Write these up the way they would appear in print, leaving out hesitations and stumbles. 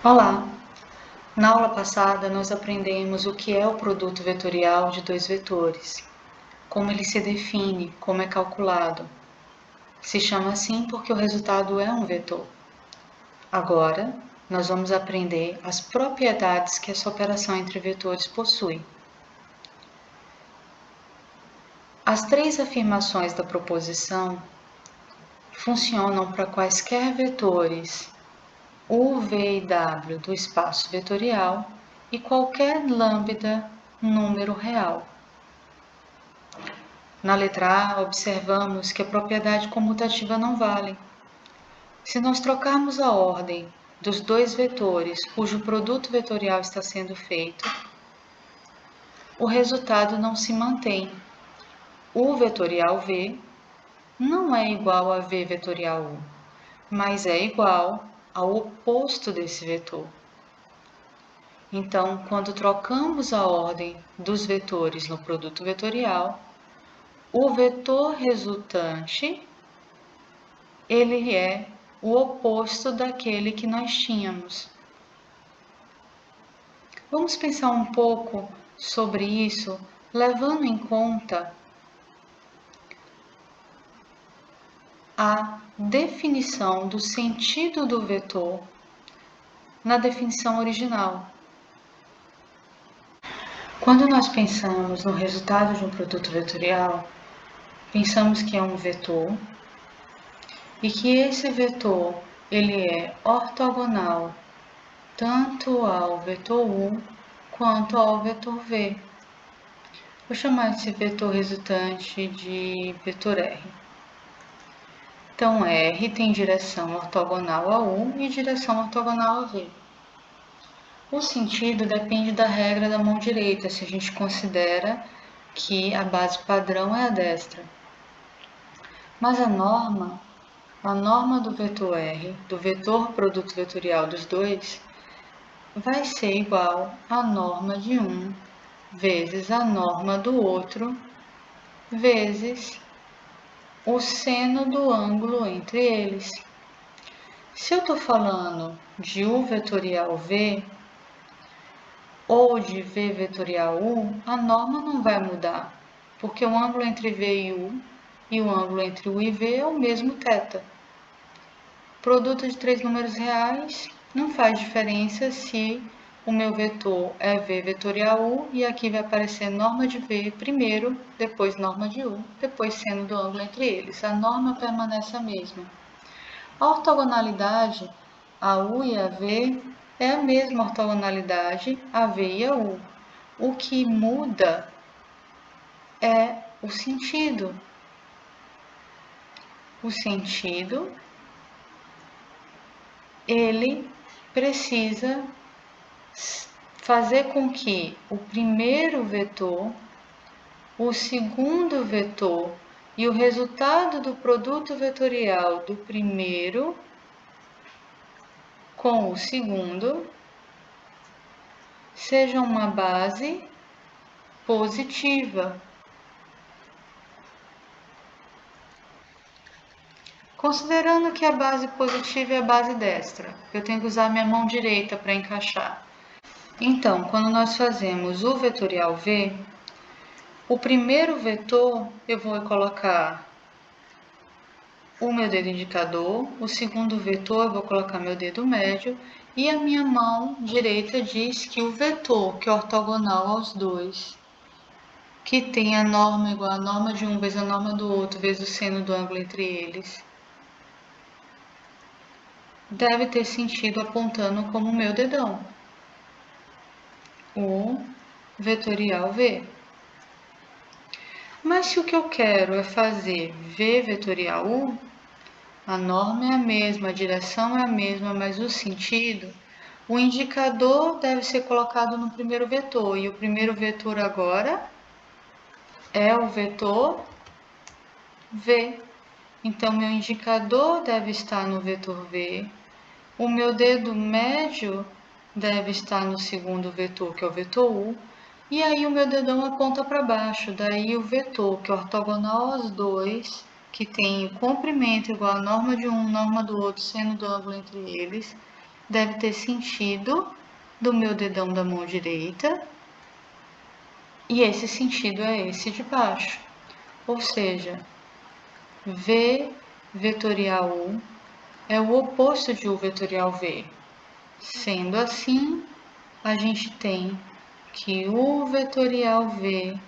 Olá! Na aula passada, nós aprendemos o que é o produto vetorial de dois vetores, como ele se define, como é calculado. Se chama assim porque o resultado é um vetor. Agora, nós vamos aprender as propriedades que essa operação entre vetores possui. As três afirmações da proposição funcionam para quaisquer vetores U, V e W do espaço vetorial e qualquer lambda número real. Na letra A, observamos que a propriedade comutativa não vale. Se nós trocarmos a ordem dos dois vetores cujo produto vetorial está sendo feito, o resultado não se mantém. U vetorial V não é igual a V vetorial U, mas é igual ao oposto desse vetor. Então, quando trocamos a ordem dos vetores no produto vetorial, o vetor resultante, ele é o oposto daquele que nós tínhamos. Vamos pensar um pouco sobre isso, levando em conta a definição do sentido do vetor na definição original. Quando nós pensamos no resultado de um produto vetorial, pensamos que é um vetor e que esse vetor ele é ortogonal tanto ao vetor U quanto ao vetor V. Vou chamar esse vetor resultante de vetor R. Então, R tem direção ortogonal a U e direção ortogonal a V. O sentido depende da regra da mão direita, se a gente considera que a base padrão é a destra. Mas a norma do vetor R, do vetor produto vetorial dos dois, vai ser igual à norma de um vezes a norma do outro, vezes o seno do ângulo entre eles. Se eu estou falando de U vetorial V, ou de V vetorial U, a norma não vai mudar, porque o ângulo entre V e U e o ângulo entre U e V é o mesmo θ. Produto de três números reais não faz diferença se o meu vetor é V vetorial U e aqui vai aparecer norma de V primeiro, depois norma de U, depois seno do ângulo entre eles. A norma permanece a mesma. A ortogonalidade, a U e a V, é a mesma ortogonalidade a V e a U. O que muda é o sentido. O sentido, ele precisa fazer com que o primeiro vetor, o segundo vetor e o resultado do produto vetorial do primeiro com o segundo seja uma base positiva. Considerando que a base positiva é a base destra, eu tenho que usar minha mão direita para encaixar. Então, quando nós fazemos o vetorial V, o primeiro vetor eu vou colocar o meu dedo indicador, o segundo vetor eu vou colocar meu dedo médio e a minha mão direita diz que o vetor que é ortogonal aos dois, que tem a norma igual a norma de um vezes a norma do outro vezes o seno do ângulo entre eles, deve ter sentido apontando como meu dedão, o vetorial V. Mas se o que eu quero é fazer V vetorial U, a norma é a mesma, a direção é a mesma, mas o sentido, o indicador deve ser colocado no primeiro vetor, e o primeiro vetor agora é o vetor V. Então, meu indicador deve estar no vetor V, o meu dedo médio deve estar no segundo vetor, que é o vetor U, e aí o meu dedão aponta para baixo, daí o vetor que é ortogonal aos dois, que tem o comprimento igual a norma de um, norma do outro, seno do ângulo entre eles, deve ter sentido do meu dedão da mão direita, e esse sentido é esse de baixo. Ou seja, V vetorial U é o oposto de U vetorial V. Sendo assim, a gente tem que U vetorial V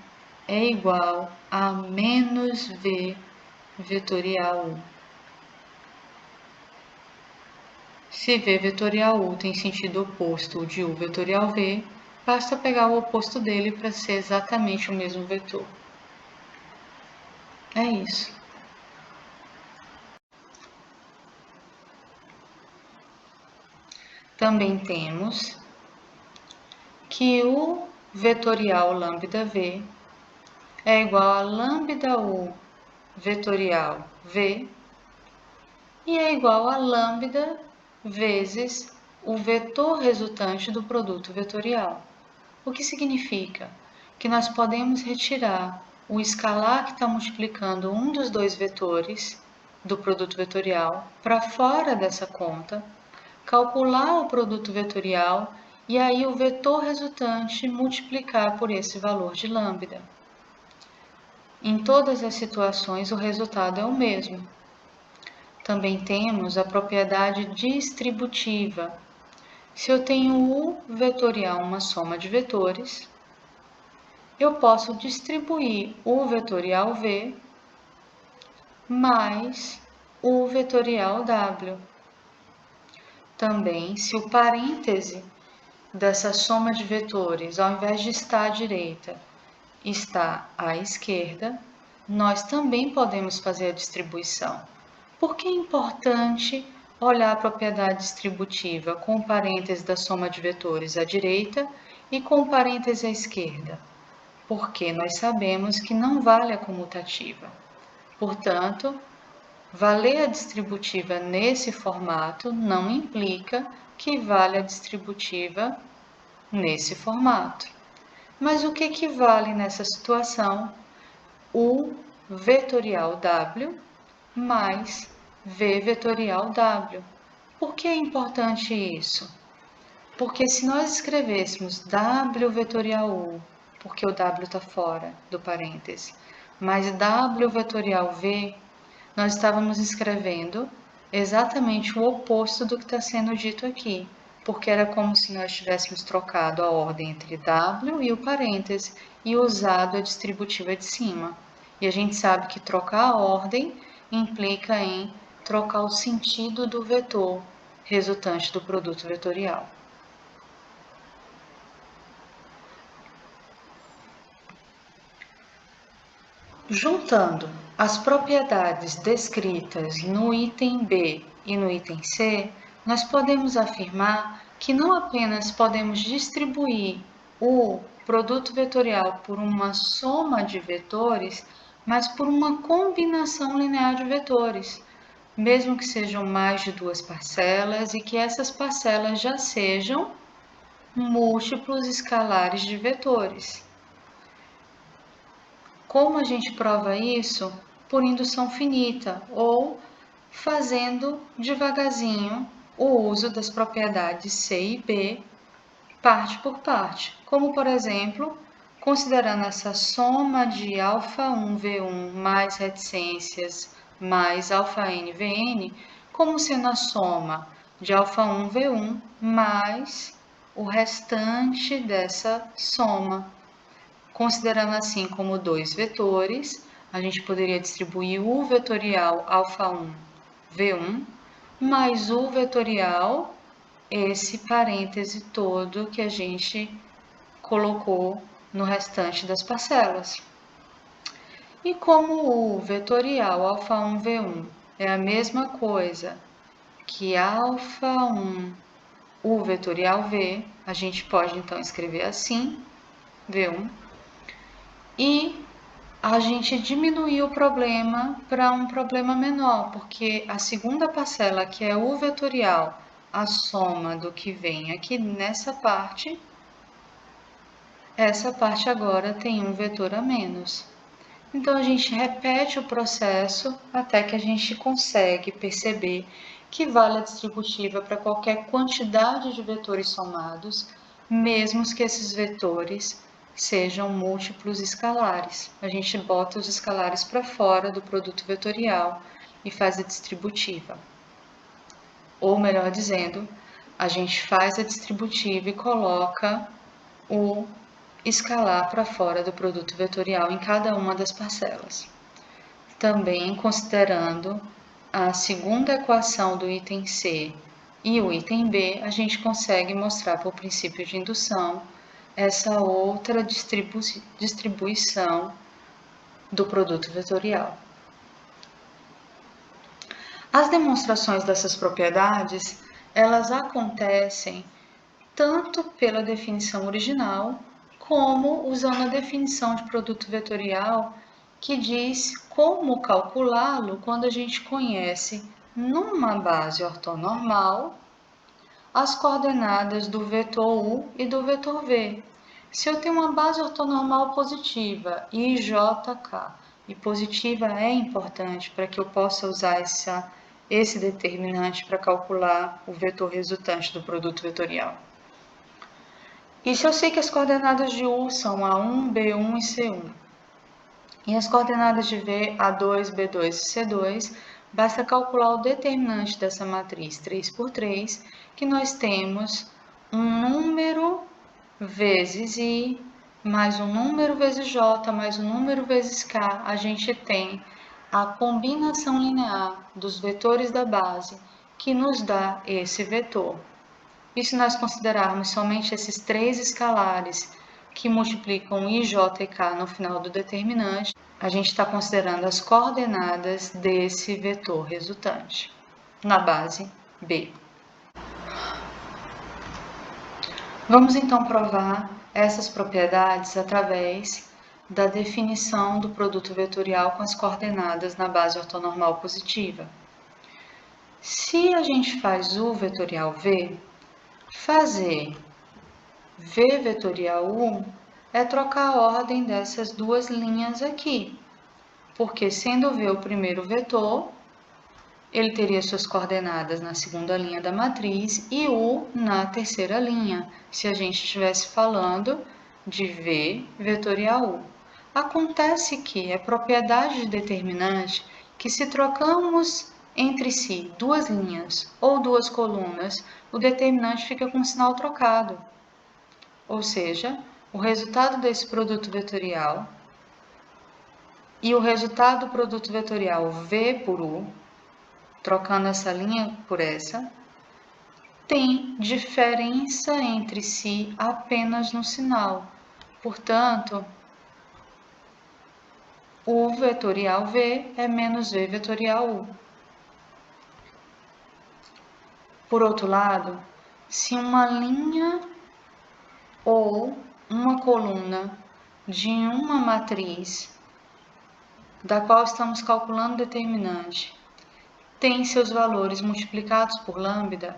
é igual a menos V vetorial U. Se V vetorial U tem sentido oposto de U vetorial V, basta pegar o oposto dele para ser exatamente o mesmo vetor. É isso. Também temos que U vetorial lambda V é igual a lambda U vetorial V e é igual a lambda vezes o vetor resultante do produto vetorial. O que significa que nós podemos retirar o escalar que está multiplicando um dos dois vetores do produto vetorial para fora dessa conta, calcular o produto vetorial e aí o vetor resultante multiplicar por esse valor de lambda. Em todas as situações, o resultado é o mesmo. Também temos a propriedade distributiva. Se eu tenho U vetorial uma soma de vetores, eu posso distribuir U vetorial V mais U vetorial W. Também, se o parêntese dessa soma de vetores, ao invés de estar à direita, está à esquerda, nós também podemos fazer a distribuição. Por que é importante olhar a propriedade distributiva com o parêntese da soma de vetores à direita e com o parêntese à esquerda? Porque nós sabemos que não vale a comutativa. Portanto, valer a distributiva nesse formato não implica que vale a distributiva nesse formato. Mas o que vale nessa situação? U vetorial W mais V vetorial W. Por que é importante isso? Porque se nós escrevêssemos W vetorial U, porque o W está fora do parêntese, mais W vetorial V, nós estávamos escrevendo exatamente o oposto do que está sendo dito aqui, porque era como se nós tivéssemos trocado a ordem entre W e o parêntese e usado a distributiva de cima. E a gente sabe que trocar a ordem implica em trocar o sentido do vetor resultante do produto vetorial. Juntando as propriedades descritas no item B e no item C, nós podemos afirmar que não apenas podemos distribuir o produto vetorial por uma soma de vetores, mas por uma combinação linear de vetores, mesmo que sejam mais de duas parcelas e que essas parcelas já sejam múltiplos escalares de vetores. Como a gente prova isso? Por indução finita ou fazendo devagarzinho o uso das propriedades C e B, parte por parte. Como, por exemplo, considerando essa soma de α1V1 mais reticências mais αnVn, como sendo a soma de α1V1 mais o restante dessa soma. Considerando assim como dois vetores, a gente poderia distribuir U vetorial α1 V1 mais U vetorial, esse parêntese todo que a gente colocou no restante das parcelas. E como U vetorial α1 V1 é a mesma coisa que α1 U vetorial V, a gente pode então escrever assim, V1, e a gente diminuiu o problema para um problema menor, porque a segunda parcela, que é U vetorial, a soma do que vem aqui nessa parte, essa parte agora tem um vetor a menos. Então, a gente repete o processo até que a gente consegue perceber que vale a distributiva para qualquer quantidade de vetores somados, mesmo que esses vetores sejam múltiplos escalares. A gente bota os escalares para fora do produto vetorial e faz a distributiva. Ou melhor dizendo, a gente faz a distributiva e coloca o escalar para fora do produto vetorial em cada uma das parcelas. Também considerando a segunda equação do item C e o item B, a gente consegue mostrar por princípio de indução essa outra distribuição do produto vetorial. As demonstrações dessas propriedades, elas acontecem tanto pela definição original, como usando a definição de produto vetorial, que diz como calculá-lo quando a gente conhece, numa base ortonormal, as coordenadas do vetor U e do vetor V. Se eu tenho uma base ortonormal positiva, IJK, e positiva é importante para que eu possa usar esse determinante para calcular o vetor resultante do produto vetorial. E se eu sei que as coordenadas de U são A1, B1 e C1, e as coordenadas de V, A2, B2 e C2, basta calcular o determinante dessa matriz 3 por 3, que nós temos um número vezes I, mais um número vezes J, mais um número vezes K. A gente tem a combinação linear dos vetores da base, que nos dá esse vetor. E se nós considerarmos somente esses três escalares que multiplicam I, J e K no final do determinante, a gente está considerando as coordenadas desse vetor resultante na base B. Vamos então provar essas propriedades através da definição do produto vetorial com as coordenadas na base ortonormal positiva. Se a gente faz U vetorial V, fazer V vetorial U é trocar a ordem dessas duas linhas aqui, porque sendo V o primeiro vetor, ele teria suas coordenadas na segunda linha da matriz e U na terceira linha, se a gente estivesse falando de V vetorial U. Acontece que é propriedade de determinante que, se trocamos entre si duas linhas ou duas colunas, o determinante fica com o sinal trocado. Ou seja, o resultado desse produto vetorial e o resultado do produto vetorial V por U, trocando essa linha por essa, tem diferença entre si apenas no sinal. Portanto, U vetorial V é menos V vetorial U. Por outro lado, se uma linha ou uma coluna de uma matriz da qual estamos calculando o determinante tem seus valores multiplicados por lambda,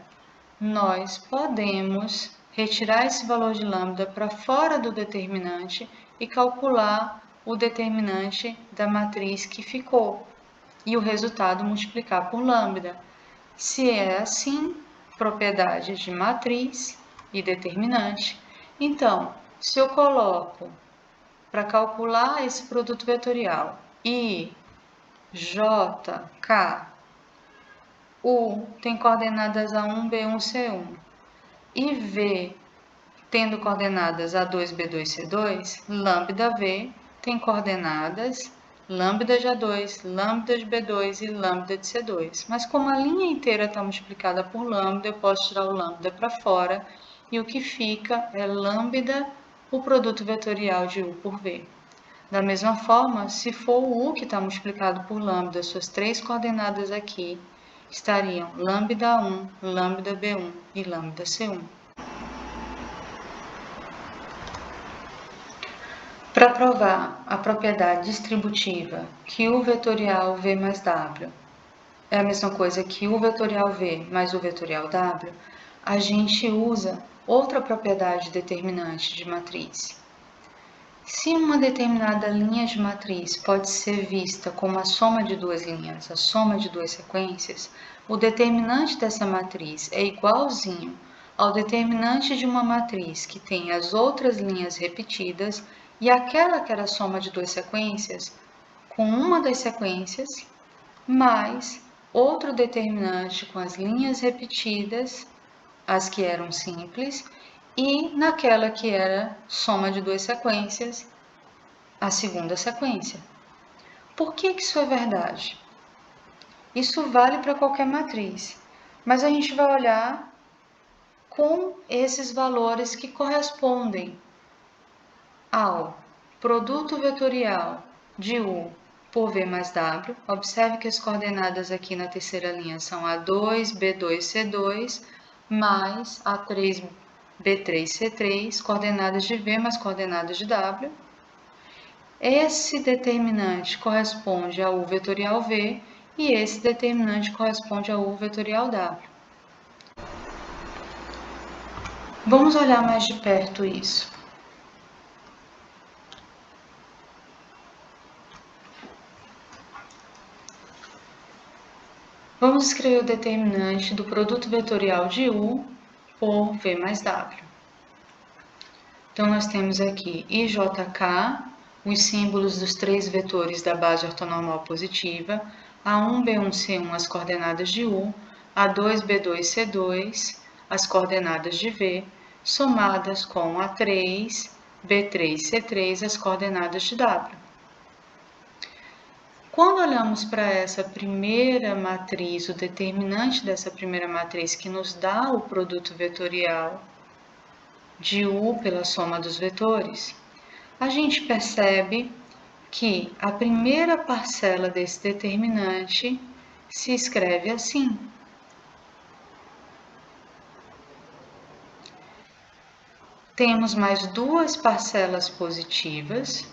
nós podemos retirar esse valor de lambda para fora do determinante e calcular o determinante da matriz que ficou e o resultado multiplicar por lambda. Se é assim, propriedades de matriz e determinante. Então, se eu coloco para calcular esse produto vetorial I, J, K, U tem coordenadas A1, B1, C1 e V tendo coordenadas A2, B2, C2, lambda V tem coordenadas lambda de A2, lambda de B2 e lambda de C2. Mas como a linha inteira está multiplicada por lambda, eu posso tirar o lambda para fora e o que fica é lambda, o produto vetorial de U por V. Da mesma forma, se for o U que está multiplicado por lambda, suas três coordenadas aqui estariam lambda 1, lambda B1 e lambda C1. Para provar a propriedade distributiva que U vetorial V mais W é a mesma coisa que U vetorial V mais U vetorial W, a gente usa outra propriedade determinante de matriz, Se uma determinada linha de matriz pode ser vista como a soma de duas linhas, a soma de duas sequências, o determinante dessa matriz é igualzinho ao determinante de uma matriz que tem as outras linhas repetidas e aquela que era a soma de duas sequências com uma das sequências, mais outro determinante com as linhas repetidas, as que eram simples, e naquela que era soma de duas sequências, a segunda sequência. Por que isso é verdade? Isso vale para qualquer matriz, mas a gente vai olhar com esses valores que correspondem ao produto vetorial de U por V mais W. Observe que as coordenadas aqui na terceira linha são A2, B2, C2, mais A3, B3, C3, coordenadas de V mais coordenadas de W. Esse determinante corresponde a U vetorial V e esse determinante corresponde a U vetorial W. Vamos olhar mais de perto isso. Vamos escrever o determinante do produto vetorial de U por V mais W. Então, nós temos aqui IJK, os símbolos dos três vetores da base ortonormal positiva, A1, B1, C1, as coordenadas de U, A2, B2, C2, as coordenadas de V, somadas com A3, B3, C3, as coordenadas de W. Quando olhamos para essa primeira matriz, o determinante dessa primeira matriz que nos dá o produto vetorial de U pela soma dos vetores, a gente percebe que a primeira parcela desse determinante se escreve assim. Temos mais duas parcelas positivas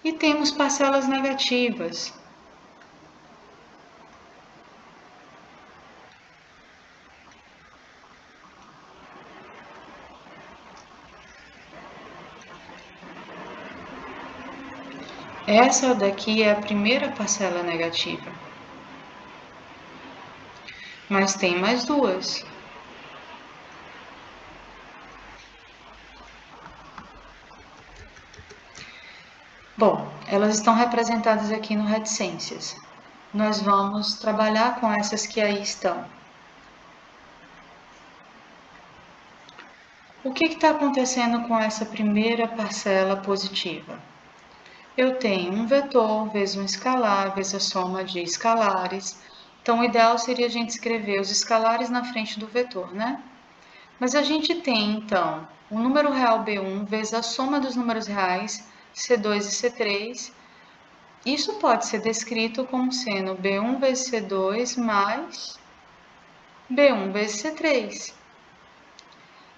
e temos parcelas negativas. Essa daqui é a primeira parcela negativa. Mas tem mais duas. Bom, elas estão representadas aqui no reticências. Nós vamos trabalhar com essas que aí estão. O que está acontecendo com essa primeira parcela positiva? Eu tenho um vetor vezes um escalar, vezes a soma de escalares. Então, o ideal seria a gente escrever os escalares na frente do vetor, né? Mas a gente tem, então, o número real B1 vezes a soma dos números reais C2 e C3. Isso pode ser descrito como sendo B1 vezes C2 mais B1 vezes C3.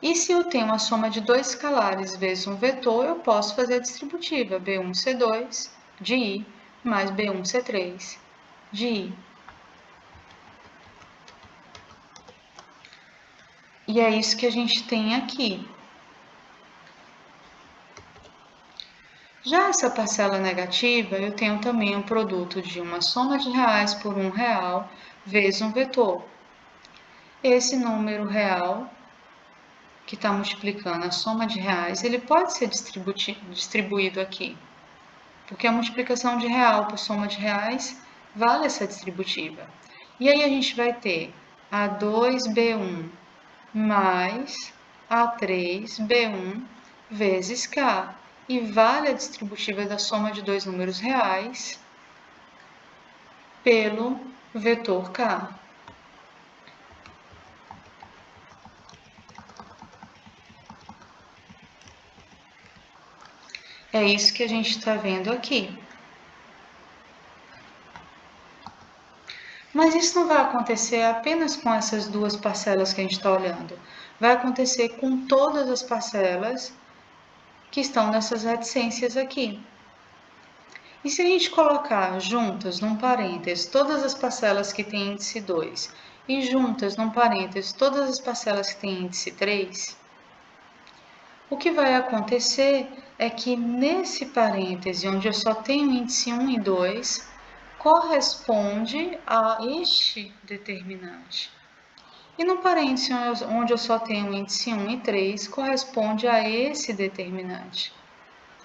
E se eu tenho a soma de dois escalares vezes um vetor, eu posso fazer a distributiva B1 C2 de I mais B1 C3 de I. E é isso que a gente tem aqui. Já essa parcela negativa, eu tenho também um produto de uma soma de reais por R$1 vezes um vetor. Esse número real, que está multiplicando a soma de reais, ele pode ser distribuído aqui, porque a multiplicação de real por soma de reais vale essa distributiva. E aí a gente vai ter A2B1 mais A3B1 vezes K. E vale a distributiva da soma de dois números reais pelo vetor K. É isso que a gente está vendo aqui. Mas isso não vai acontecer apenas com essas duas parcelas que a gente está olhando. Vai acontecer com todas as parcelas que estão nessas reticências aqui. E se a gente colocar juntas, num parênteses, todas as parcelas que têm índice 2 e juntas, num parênteses, todas as parcelas que têm índice 3, O que vai acontecer é que nesse parêntese, onde eu só tenho índice 1 e 2, corresponde a este determinante. E no parêntese onde eu só tenho índice 1 e 3, corresponde a esse determinante.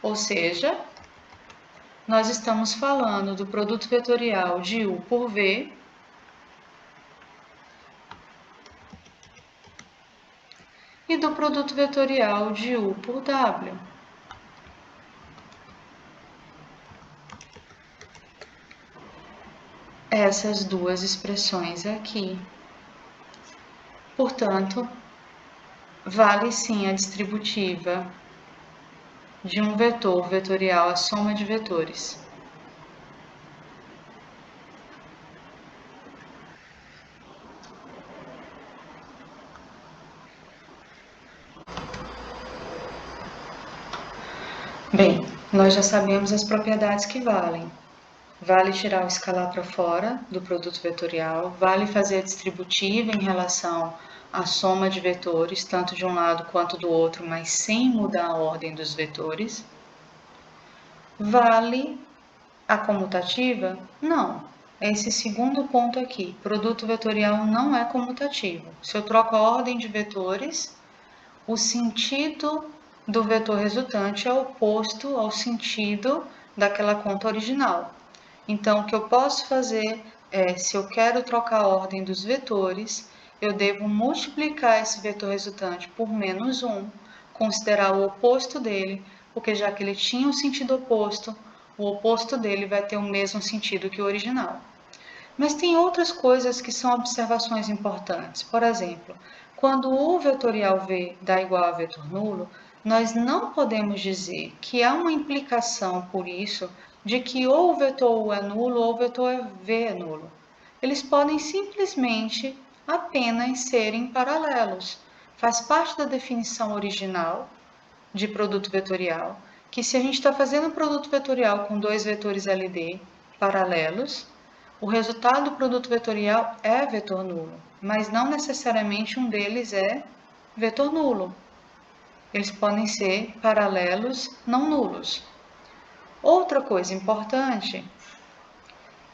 Ou seja, nós estamos falando do produto vetorial de U por V e do produto vetorial de U por W. Essas duas expressões aqui. Portanto, vale sim a distributiva de um vetor vetorial, a soma de vetores. Bem, nós já sabemos as propriedades que valem. Vale tirar o escalar para fora do produto vetorial, vale fazer a distributiva em relação à soma de vetores, tanto de um lado quanto do outro, mas sem mudar a ordem dos vetores. Vale a comutativa? Não. Esse segundo ponto aqui, produto vetorial não é comutativo. Se eu troco a ordem de vetores, o sentido do vetor resultante é oposto ao sentido daquela conta original. Então, o que eu posso fazer é, se eu quero trocar a ordem dos vetores, eu devo multiplicar esse vetor resultante por menos 1, considerar o oposto dele, porque já que ele tinha um sentido oposto, o oposto dele vai ter o mesmo sentido que o original. Mas tem outras coisas que são observações importantes. Por exemplo, quando o vetorial V dá igual a vetor nulo, nós não podemos dizer que há uma implicação por isso de que ou o vetor U é nulo ou o vetor V é nulo. Eles podem simplesmente apenas serem paralelos. Faz parte da definição original de produto vetorial, que se a gente está fazendo um produto vetorial com dois vetores LD paralelos, o resultado do produto vetorial é vetor nulo, mas não necessariamente um deles é vetor nulo. Eles podem ser paralelos não nulos. Outra coisa importante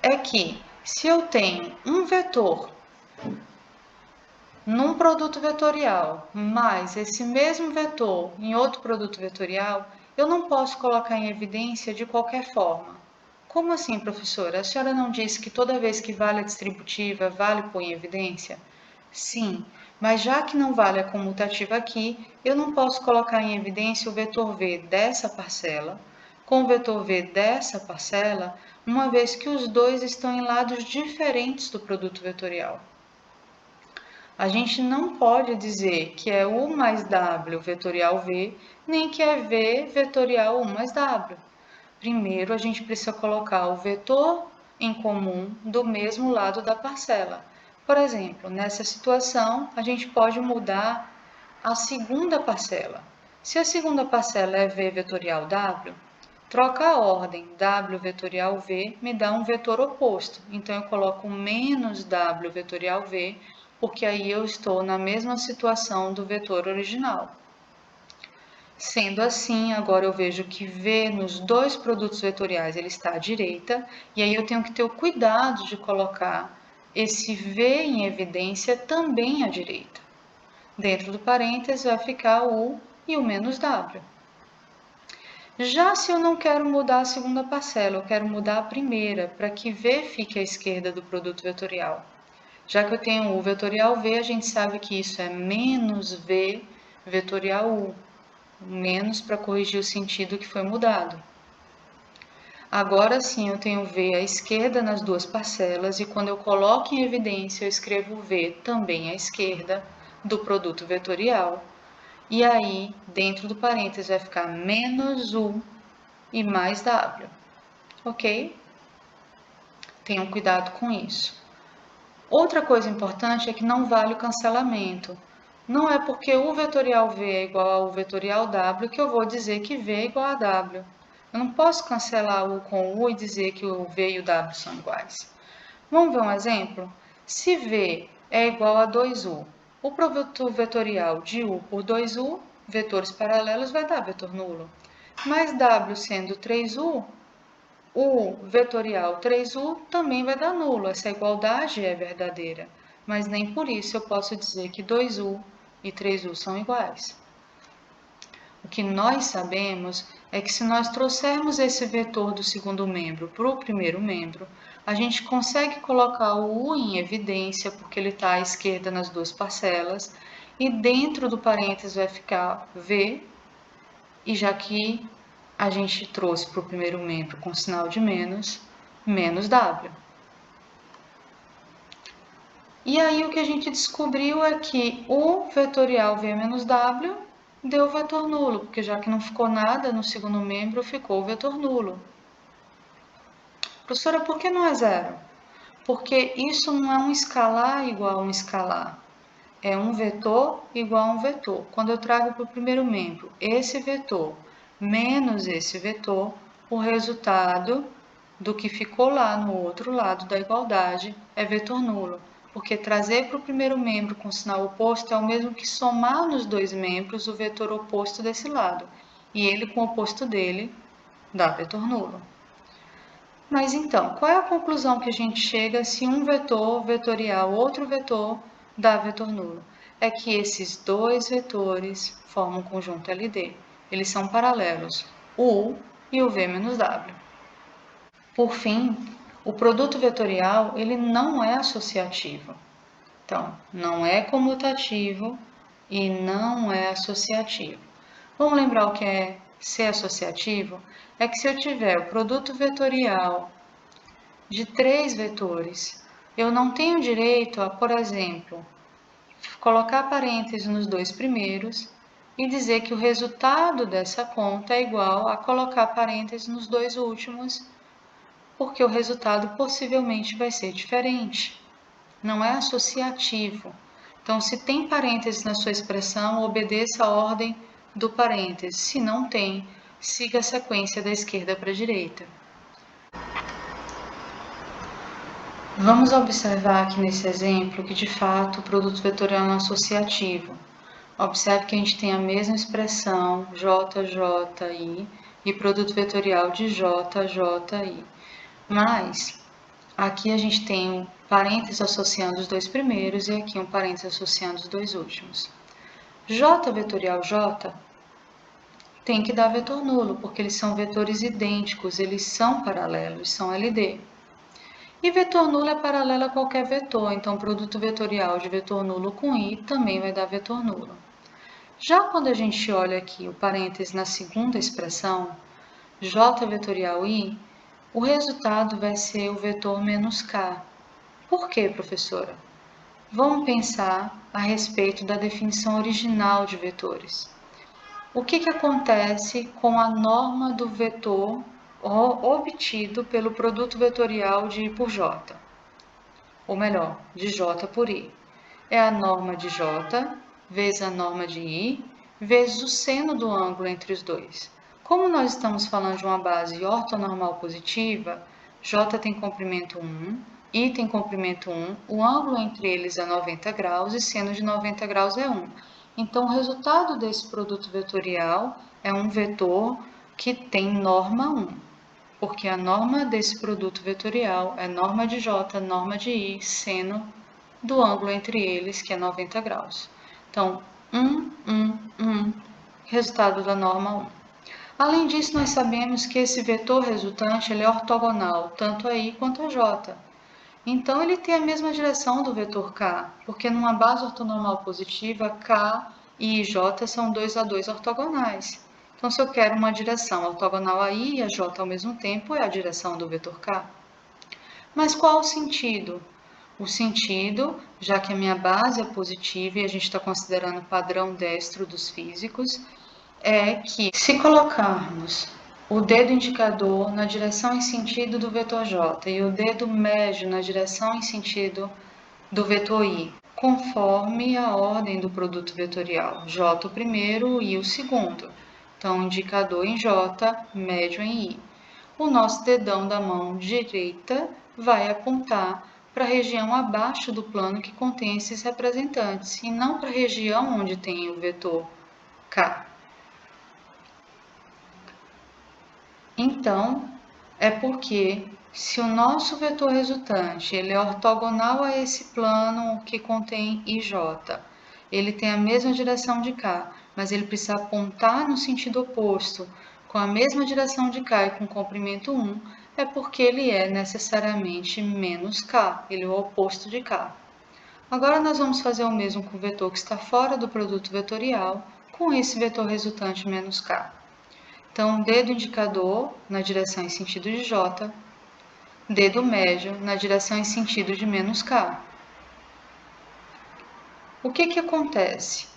é que se eu tenho um vetor num produto vetorial, mais esse mesmo vetor em outro produto vetorial, eu não posso colocar em evidência de qualquer forma. Como assim, professora? A senhora não disse que toda vez que vale a distributiva, vale pôr em evidência? Sim, mas já que não vale a comutativa aqui, eu não posso colocar em evidência o vetor V dessa parcela com o vetor V dessa parcela, uma vez que os dois estão em lados diferentes do produto vetorial. A gente não pode dizer que é U mais W vetorial V, nem que é V vetorial U mais W. Primeiro, a gente precisa colocar o vetor em comum do mesmo lado da parcela. Por exemplo, nessa situação, a gente pode mudar a segunda parcela. Se a segunda parcela é V vetorial W, troca a ordem W vetorial V me dá um vetor oposto. Então, eu coloco menos W vetorial V, porque aí eu estou na mesma situação do vetor original. Sendo assim, agora eu vejo que V nos dois produtos vetoriais ele está à direita, e aí eu tenho que ter o cuidado de colocar esse V em evidência também à direita. Dentro do parênteses vai ficar o U e o menos W. Já se eu não quero mudar a segunda parcela, eu quero mudar a primeira, para que V fique à esquerda do produto vetorial. Já que eu tenho U vetorial V, a gente sabe que isso é menos V vetorial U. Menos para corrigir o sentido que foi mudado. Agora sim, eu tenho V à esquerda nas duas parcelas, e quando eu coloco em evidência, eu escrevo V também à esquerda do produto vetorial. E aí, dentro do parênteses, vai ficar menos U e mais W. Ok? Tenham cuidado com isso. Outra coisa importante é que não vale o cancelamento. Não é porque U vetorial V é igual ao vetorial W que eu vou dizer que V é igual a W. Eu não posso cancelar U com U e dizer que o V e o W são iguais. Vamos ver um exemplo? Se V é igual a 2U, o produto vetorial de U por 2U vetores paralelos vai dar vetor nulo. Mas W sendo 3U, o vetorial 3U também vai dar nulo. Essa igualdade é verdadeira, mas nem por isso eu posso dizer que 2U e 3U são iguais. O que nós sabemos é que se nós trouxermos esse vetor do segundo membro para o primeiro membro, a gente consegue colocar o U em evidência, porque ele está à esquerda nas duas parcelas, e dentro do parênteses vai ficar V, e já que a gente trouxe para o primeiro membro com sinal de menos, menos W. E aí o que a gente descobriu é que o vetorial V menos W deu o vetor nulo, porque já que não ficou nada no segundo membro, ficou o vetor nulo. Professora, por que não é zero? Porque isso não é um escalar igual a um escalar. É um vetor igual a um vetor. Quando eu trago para o primeiro membro esse vetor menos esse vetor, o resultado do que ficou lá no outro lado da igualdade é vetor nulo. Porque trazer para o primeiro membro com sinal oposto é o mesmo que somar nos dois membros o vetor oposto desse lado. E ele com o oposto dele dá vetor nulo. Mas então, qual é a conclusão que a gente chega se um vetor vetorial, outro vetor, dá vetor nulo? É que esses dois vetores formam um conjunto LD. Eles são paralelos, o U e o V menos W. Por fim, o produto vetorial ele não é associativo. Então, não é comutativo e não é associativo. Vamos lembrar o que é ser associativo? É que se eu tiver o produto vetorial de 3 vetores, eu não tenho direito a, por exemplo, colocar parênteses nos dois primeiros e dizer que o resultado dessa conta é igual a colocar parênteses nos dois últimos, porque o resultado possivelmente vai ser diferente. Não é associativo. Então, se tem parênteses na sua expressão, obedeça a ordem do parêntese. Se não tem, siga a sequência da esquerda para a direita. Vamos observar aqui nesse exemplo que, de fato, o produto vetorial é associativo. Observe que a gente tem a mesma expressão, JJI, e produto vetorial de JJI. Mas, aqui a gente tem um parênteses associando os dois primeiros e aqui um parênteses associando os dois últimos. J vetorial J tem que dar vetor nulo, porque eles são vetores idênticos, eles são paralelos, são LD. E vetor nulo é paralelo a qualquer vetor, então produto vetorial de vetor nulo com I também vai dar vetor nulo. Já quando a gente olha aqui o parêntese na segunda expressão, J vetorial I, o resultado vai ser o vetor menos K. Por quê, professora? Vamos pensar a respeito da definição original de vetores. O que acontece com a norma do vetor obtido pelo produto vetorial de I por J? Ou melhor, de J por I. É a norma de J vezes a norma de I vezes o seno do ângulo entre os dois. Como nós estamos falando de uma base ortonormal positiva, J tem comprimento 1, I tem comprimento 1, o ângulo entre eles é 90 graus e seno de 90 graus é 1. Então, o resultado desse produto vetorial é um vetor que tem norma 1, porque a norma desse produto vetorial é norma de J, norma de I, seno do ângulo entre eles, que é 90 graus. Então, 1, resultado da norma 1. Além disso, nós sabemos que esse vetor resultante ele é ortogonal, tanto a I quanto a J. Então, ele tem a mesma direção do vetor K, porque numa base ortonormal positiva, K e J são 2 a 2 ortogonais. Então, se eu quero uma direção ortogonal a I e a J ao mesmo tempo, é a direção do vetor K. Mas qual o sentido? O sentido, já que a minha base é positiva e a gente está considerando o padrão destro dos físicos, é que se colocarmos o dedo indicador na direção e sentido do vetor J e o dedo médio na direção e sentido do vetor I, conforme a ordem do produto vetorial, J o primeiro, I o segundo. Então, indicador em J, médio em I. O nosso dedão da mão direita vai apontar para a região abaixo do plano que contém esses representantes, e não para a região onde tem o vetor K. Então, é porque se o nosso vetor resultante ele é ortogonal a esse plano que contém IJ, ele tem a mesma direção de K, mas ele precisa apontar no sentido oposto, com a mesma direção de K e com comprimento 1, é porque ele é necessariamente menos K, ele é o oposto de K. Agora nós vamos fazer o mesmo com o vetor que está fora do produto vetorial, com esse vetor resultante menos K. Então, dedo indicador na direção e sentido de J, dedo médio na direção e sentido de menos K. O que acontece?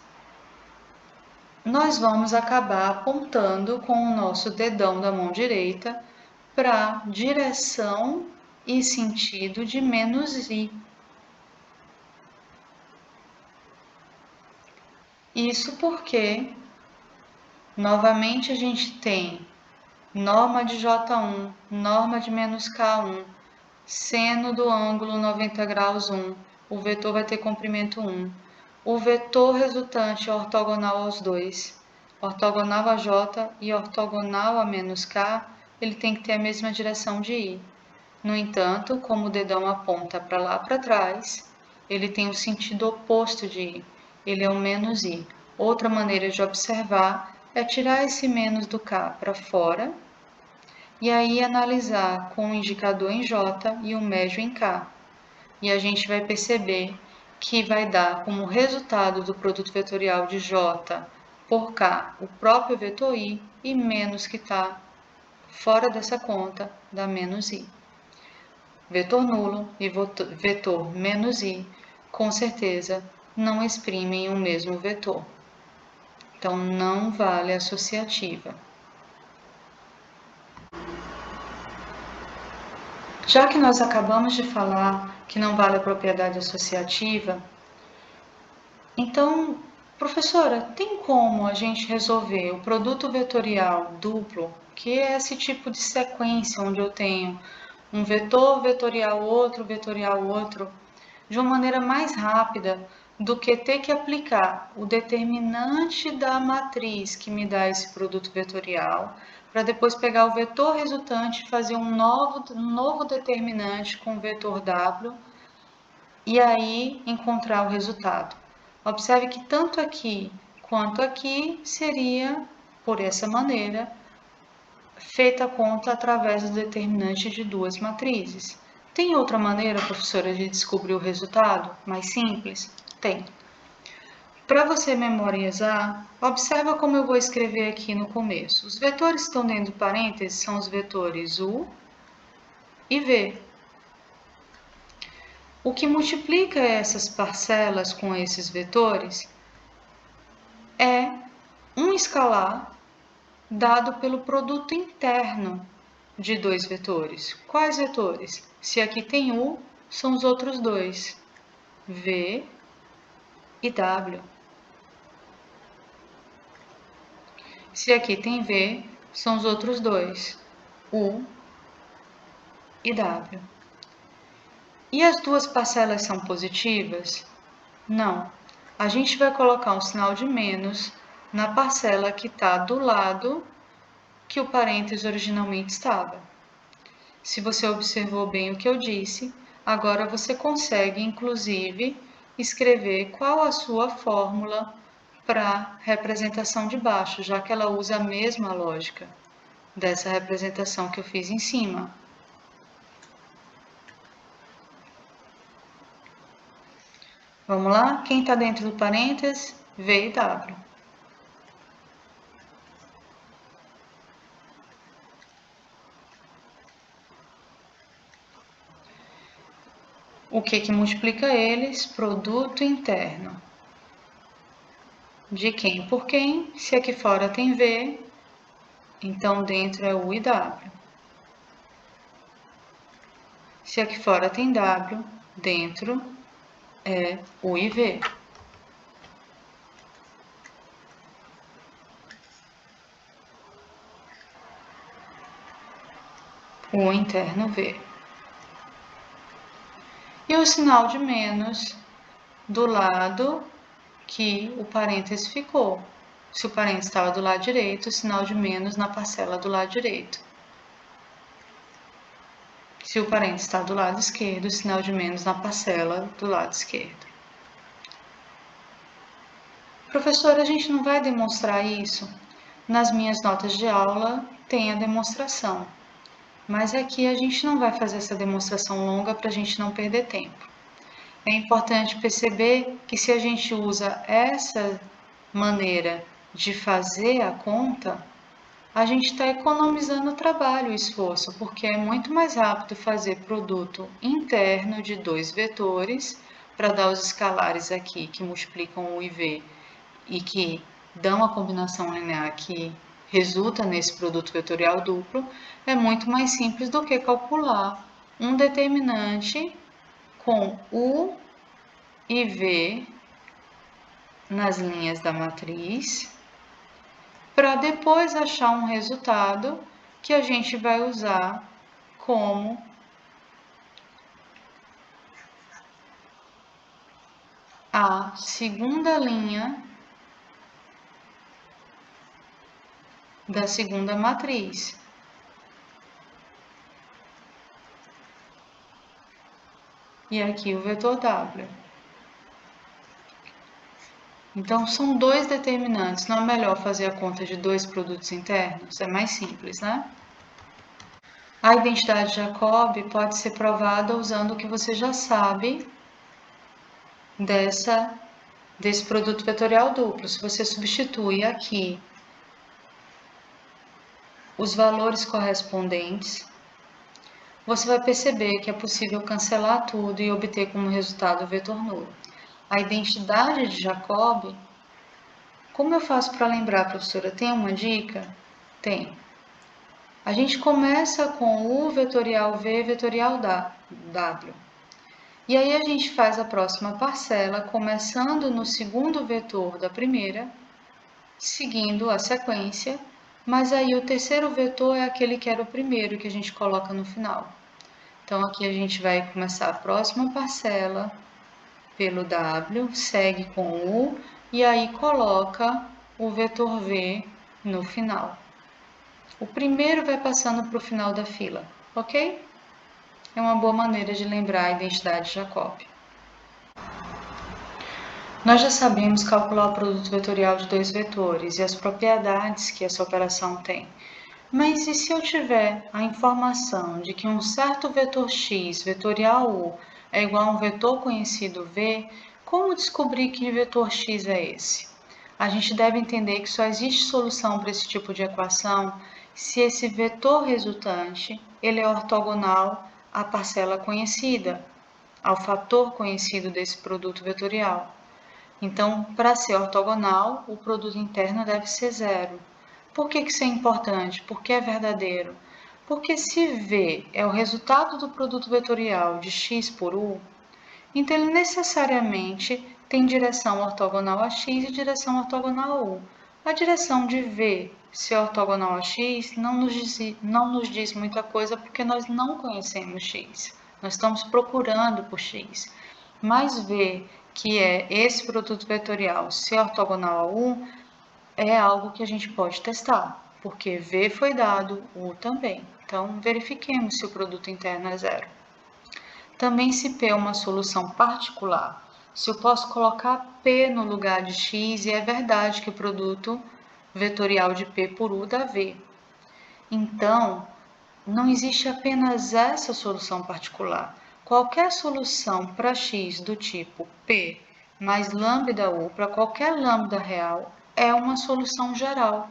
Nós vamos acabar apontando com o nosso dedão da mão direita para direção e sentido de menos I. Isso porque, novamente, a gente tem norma de J1, norma de menos K1, seno do ângulo 90 graus 1, o vetor vai ter comprimento 1. O vetor resultante é ortogonal aos dois, ortogonal a J e ortogonal a menos K, ele tem que ter a mesma direção de I. No entanto, como o dedão aponta para lá para trás, ele tem o sentido oposto de I, ele é o menos I. Outra maneira de observar é tirar esse menos do K para fora e aí analisar com o indicador em J e o médio em K. E a gente vai perceber que vai dar como resultado do produto vetorial de J por K o próprio vetor I e menos que está fora dessa conta dá menos I. Vetor nulo e vetor menos I, com certeza, não exprimem o mesmo vetor. Então, não vale associativa. Já que nós acabamos de falar que não vale a propriedade associativa, então, professora, tem como a gente resolver o produto vetorial duplo, que é esse tipo de sequência onde eu tenho um vetor vetorial outro, de uma maneira mais rápida do que ter que aplicar o determinante da matriz que me dá esse produto vetorial, para depois pegar o vetor resultante e fazer um novo determinante com o vetor W e aí encontrar o resultado. Observe que tanto aqui quanto aqui seria, por essa maneira, feita a conta através do determinante de duas matrizes. Tem outra maneira, professora, de descobrir o resultado mais simples? Tem. Para você memorizar, observa como eu vou escrever aqui no começo. Os vetores que estão dentro do parênteses são os vetores U e V. O que multiplica essas parcelas com esses vetores é um escalar dado pelo produto interno de dois vetores. Quais vetores? Se aqui tem U, são os outros dois, V e W. Se aqui tem V, são os outros dois, U e W. E as duas parcelas são positivas? Não. A gente vai colocar um sinal de menos na parcela que está do lado que o parênteses originalmente estava. Se você observou bem o que eu disse, agora você consegue, inclusive, escrever qual a sua fórmula para representação de baixo, já que ela usa a mesma lógica dessa representação que eu fiz em cima. Vamos lá? Quem está dentro do parênteses? V e W. O que multiplica eles? Produto interno. De quem por quem? Se aqui fora tem V, então dentro é U e W. Se aqui fora tem W, dentro é U e V. O interno V. E o sinal de menos do lado que o parênteses ficou. Se o parênteses estava do lado direito, o sinal de menos na parcela do lado direito. Se o parênteses está do lado esquerdo, o sinal de menos na parcela do lado esquerdo. Professora, a gente não vai demonstrar isso? Nas minhas notas de aula tem a demonstração, mas aqui a gente não vai fazer essa demonstração longa para a gente não perder tempo. É importante perceber que se a gente usa essa maneira de fazer a conta, a gente está economizando trabalho e esforço, porque é muito mais rápido fazer produto interno de dois vetores, para dar os escalares aqui que multiplicam o IV e que dão a combinação linear que resulta nesse produto vetorial duplo, é muito mais simples do que calcular um determinante com U e V nas linhas da matriz, para depois achar um resultado que a gente vai usar como a segunda linha da segunda matriz. E aqui o vetor W. Então, são dois determinantes. Não é melhor fazer a conta de dois produtos internos? É mais simples, né? A identidade de Jacob pode ser provada usando o que você já sabe desse produto vetorial duplo. Se você substitui aqui os valores correspondentes, você vai perceber que é possível cancelar tudo e obter como resultado o vetor nulo. A identidade de Jacob, como eu faço para lembrar, professora? Tem uma dica? Tem. A gente começa com U vetorial V vetorial W. E aí a gente faz a próxima parcela, começando no segundo vetor da primeira, seguindo a sequência, mas aí o terceiro vetor é aquele que era o primeiro que a gente coloca no final. Então aqui a gente vai começar a próxima parcela pelo W, segue com U e aí coloca o vetor V no final. O primeiro vai passando para o final da fila, ok? É uma boa maneira de lembrar a identidade de Jacob. Nós já sabemos calcular o produto vetorial de dois vetores e as propriedades que essa operação tem. Mas e se eu tiver a informação de que um certo vetor x, vetorial U, é igual a um vetor conhecido V, como descobrir que vetor x é esse? A gente deve entender que só existe solução para esse tipo de equação se esse vetor resultante ele é ortogonal à parcela conhecida, ao fator conhecido desse produto vetorial. Então, para ser ortogonal, o produto interno deve ser zero. Por que isso é importante? Porque é verdadeiro? Porque se V é o resultado do produto vetorial de x por U, então ele necessariamente tem direção ortogonal a x e direção ortogonal a U. A direção de V ser ortogonal a x não nos diz muita coisa porque nós não conhecemos x. Nós estamos procurando por x. Mas V, que é esse produto vetorial ser ortogonal a U, é algo que a gente pode testar, porque V foi dado, U também. Então, verifiquemos se o produto interno é zero. Também se P é uma solução particular, se eu posso colocar P no lugar de X, e é verdade que o produto vetorial de P por U dá V. Então, não existe apenas essa solução particular. Qualquer solução para x do tipo P mais lambda U para qualquer lambda real é uma solução geral.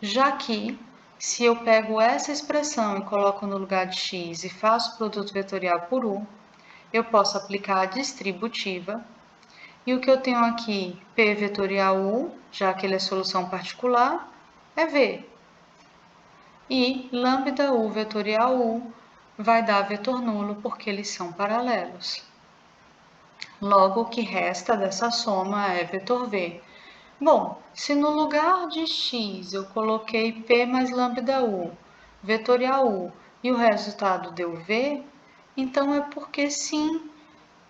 Já que, se eu pego essa expressão e coloco no lugar de x e faço produto vetorial por U, eu posso aplicar a distributiva. E o que eu tenho aqui, P vetorial U, já que ele é solução particular, é V. E lambda U vetorial U vai dar vetor nulo porque eles são paralelos. Logo, o que resta dessa soma é vetor V. Bom, se no lugar de x eu coloquei P mais lambda U, vetorial U, e o resultado deu V, então é porque sim,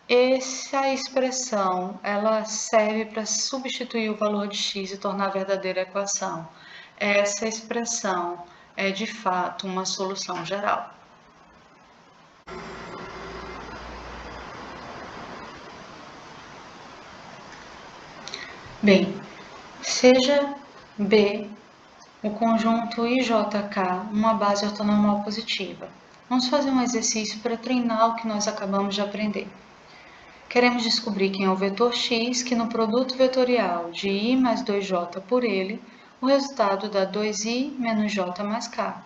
essa expressão, ela serve para substituir o valor de x e tornar a verdadeira equação. Essa expressão é de fato uma solução geral. Bem, seja B o conjunto IJK uma base ortonormal positiva. Vamos fazer um exercício para treinar o que nós acabamos de aprender. Queremos descobrir quem é o vetor x, que no produto vetorial de i mais 2j por ele, o resultado dá 2i menos j mais k,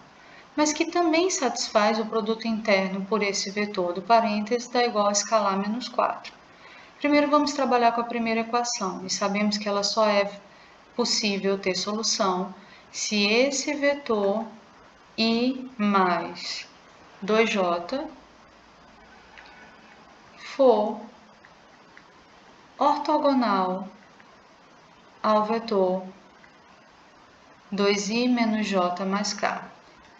mas que também satisfaz o produto interno por esse vetor do parênteses dá igual a escalar menos 4. Primeiro vamos trabalhar com a primeira equação, e sabemos que ela só é possível ter solução se esse vetor i mais 2j for ortogonal ao vetor 2i menos j mais k.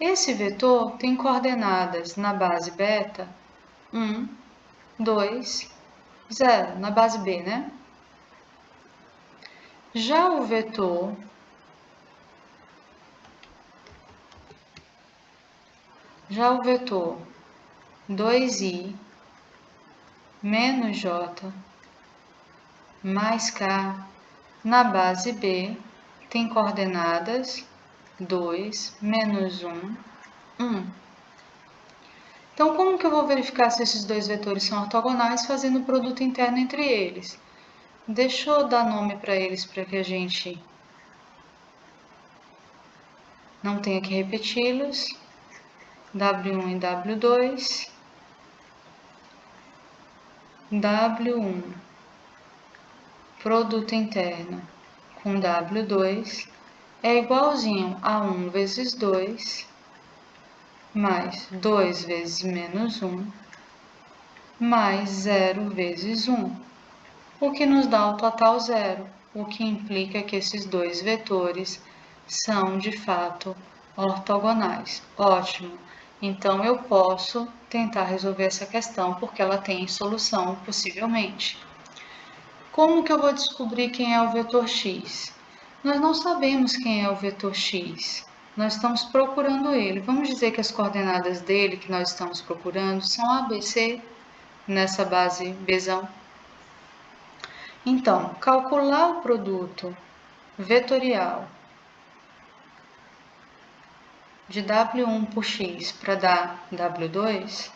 Esse vetor tem coordenadas na base beta 1, 2, 0, na base B, né? Já o vetor Já o vetor 2i menos j mais k na base B tem coordenadas 2, menos 1, 1. Então, como que eu vou verificar se esses dois vetores são ortogonais fazendo o produto interno entre eles? Deixa eu dar nome para eles para que a gente não tenha que repeti-los. W1 e W2. W1, produto interno com W2 é igualzinho a 1 vezes 2, mais 2 vezes menos 1, mais 0 vezes 1, o que nos dá o total zero, o que implica que esses dois vetores são, de fato, ortogonais. Ótimo! Então, eu posso tentar resolver essa questão, porque ela tem solução, possivelmente. Como que eu vou descobrir quem é o vetor x? Nós não sabemos quem é o vetor x. Nós estamos procurando ele. Vamos dizer que as coordenadas dele que nós estamos procurando são ABC, nessa base Bzão. Então, calcular o produto vetorial de W1 por x para dar W2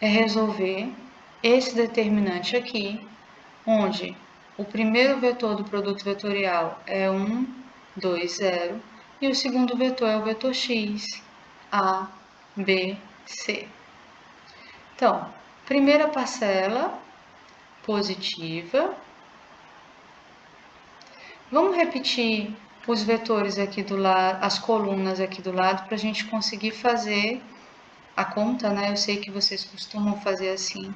é resolver esse determinante aqui, onde o primeiro vetor do produto vetorial é 1, 2, 0, e o segundo vetor é o vetor x, A, B, C. Então, primeira parcela positiva. Vamos repetir os vetores aqui do lado, as colunas aqui do lado, para a gente conseguir fazer a conta, né? Eu sei que vocês costumam fazer assim.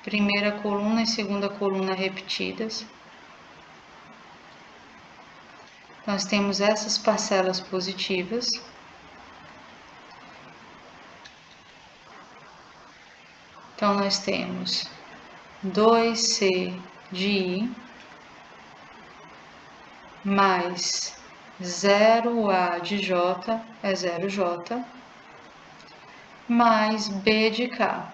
Primeira coluna e segunda coluna repetidas. Nós temos essas parcelas positivas. Então, nós temos 2C de I mais 0A de J, é 0J, mais B de K.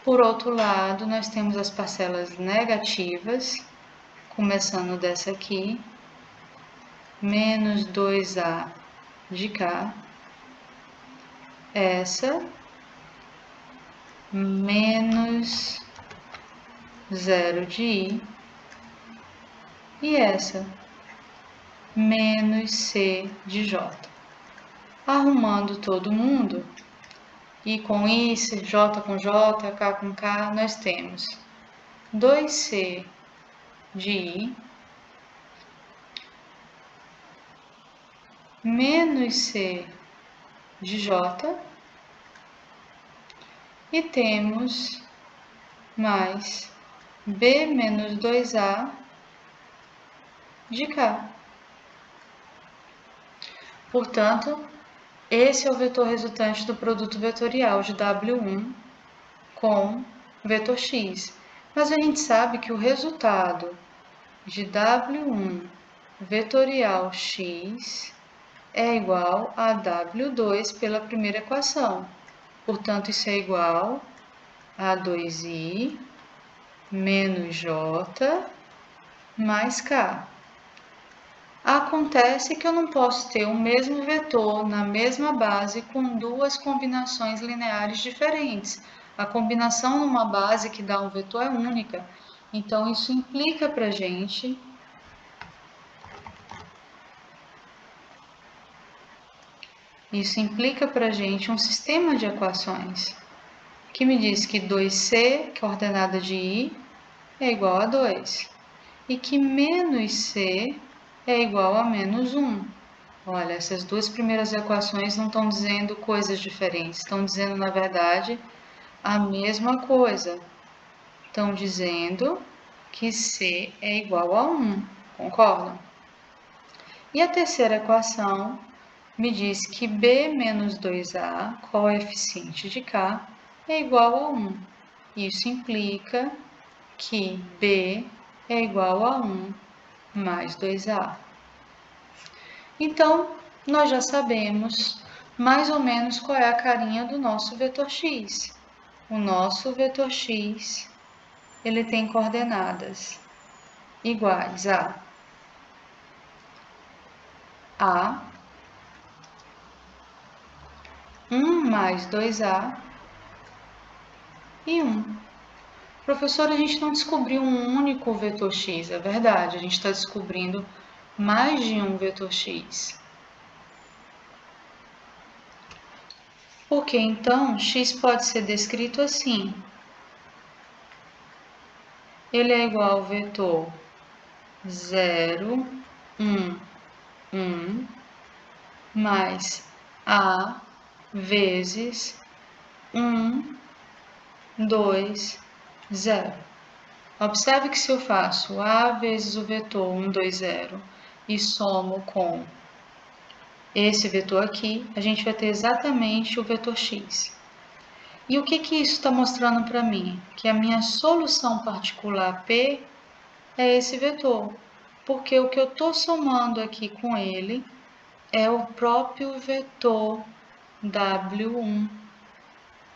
Por outro lado, nós temos as parcelas negativas, começando dessa aqui, menos 2A de K, essa, menos 0 de I, e essa, menos C de J. Arrumando todo mundo, I com I, J com J, K com K, nós temos 2C de I menos C de J e temos mais B menos 2A de K. Portanto, esse é o vetor resultante do produto vetorial de W1 com vetor x. Mas a gente sabe que o resultado de W1 vetorial x é igual a W2 pela primeira equação. Portanto, isso é igual a 2i menos j mais k. Acontece que eu não posso ter o mesmo vetor na mesma base com duas combinações lineares diferentes. A combinação numa base que dá um vetor é única. Então, isso implica para a gente um sistema de equações que me diz que 2c, coordenada de i, é igual a 2 e que menos c é igual a menos 1. Olha, essas duas primeiras equações não estão dizendo coisas diferentes, estão dizendo, na verdade, a mesma coisa. Estão dizendo que c é igual a 1, concordam? E a terceira equação me diz que b menos 2a, coeficiente de k, é igual a 1. Isso implica que b é igual a 1 mais 2a. Então, nós já sabemos mais ou menos qual é a carinha do nosso vetor x. O nosso vetor x, ele tem coordenadas iguais a 1 mais 2a e 1. Professor, a gente não descobriu um único vetor x, é verdade, a gente está descobrindo mais de um vetor x. Porque então x pode ser descrito assim. Ele é igual ao vetor 0, 1, 1, mais a vezes 1, 2, 0. Observe que se eu faço a vezes o vetor 1, 2, 0 e somo com esse vetor aqui, a gente vai ter exatamente o vetor x. E o que isso está mostrando para mim? Que a minha solução particular P é esse vetor, porque o que eu estou somando aqui com ele é o próprio vetor W1.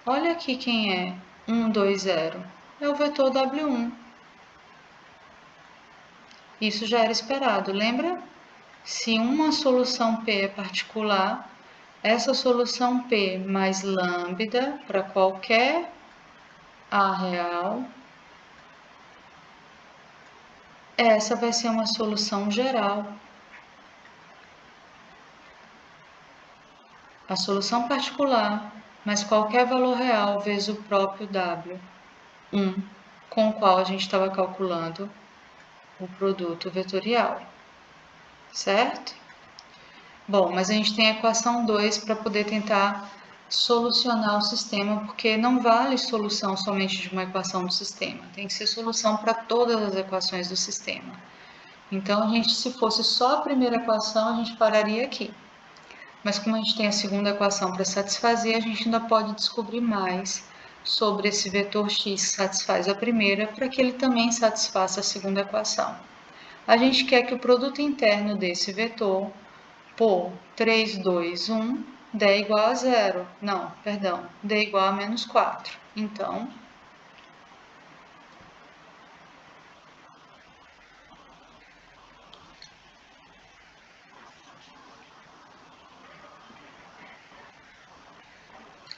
Olha aqui quem é 1, 2, 0. É o vetor W1. Isso já era esperado, lembra? Se uma solução P é particular, essa solução P mais lambda para qualquer A real, essa vai ser uma solução geral. A solução particular, mas qualquer valor real vezes o próprio W1, com o qual a gente estava calculando o produto vetorial, certo? Bom, mas a gente tem a equação 2 para poder tentar solucionar o sistema, porque não vale solução somente de uma equação do sistema, tem que ser solução para todas as equações do sistema. Então, a gente, se fosse só a primeira equação, a gente pararia aqui. Mas como a gente tem a segunda equação para satisfazer, a gente ainda pode descobrir mais sobre esse vetor x que satisfaz a primeira, para que ele também satisfaça a segunda equação. A gente quer que o produto interno desse vetor, por 3, 2, 1, dê igual a 0. Não, perdão, dê igual a menos 4. Então,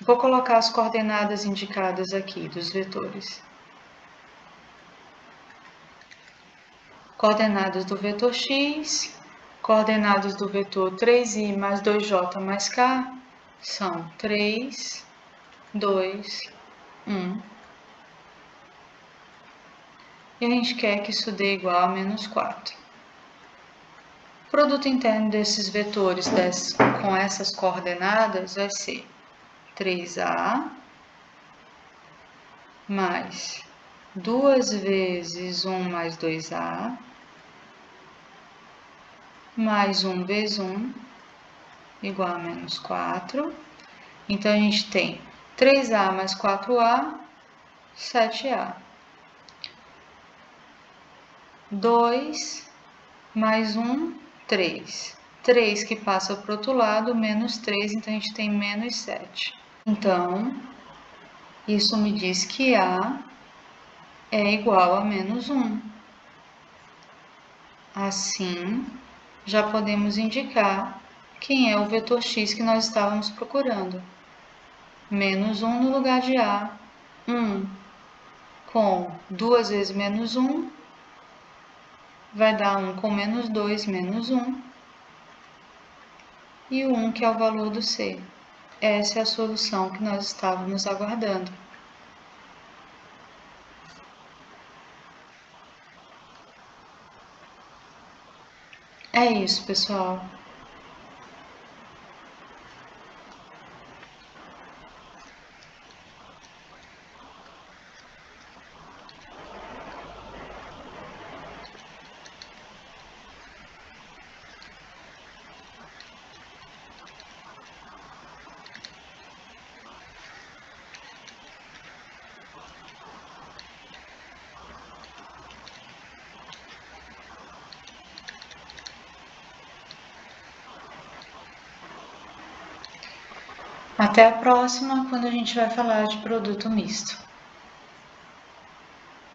vou colocar as coordenadas indicadas aqui dos vetores. Coordenadas do vetor x, coordenadas do vetor 3i mais 2j mais k são 3, 2, 1. E a gente quer que isso dê igual a menos 4. O produto interno desses vetores com essas coordenadas vai ser 3a mais 2 vezes 1 mais 2a mais 1 vezes 1 igual a menos 4. Então, a gente tem 3A mais 4A, 7A. 2 mais 1, 3. 3 que passa para o outro lado, menos 3, então a gente tem menos 7. Então, isso me diz que A é igual a menos 1. Assim, já podemos indicar quem é o vetor x que nós estávamos procurando. Menos 1 no lugar de A, 1 com 2 vezes menos 1, vai dar 1 com menos 2, menos 1, e o 1 que é o valor do C. Essa é a solução que nós estávamos aguardando. É isso, pessoal. Até a próxima, quando a gente vai falar de produto misto.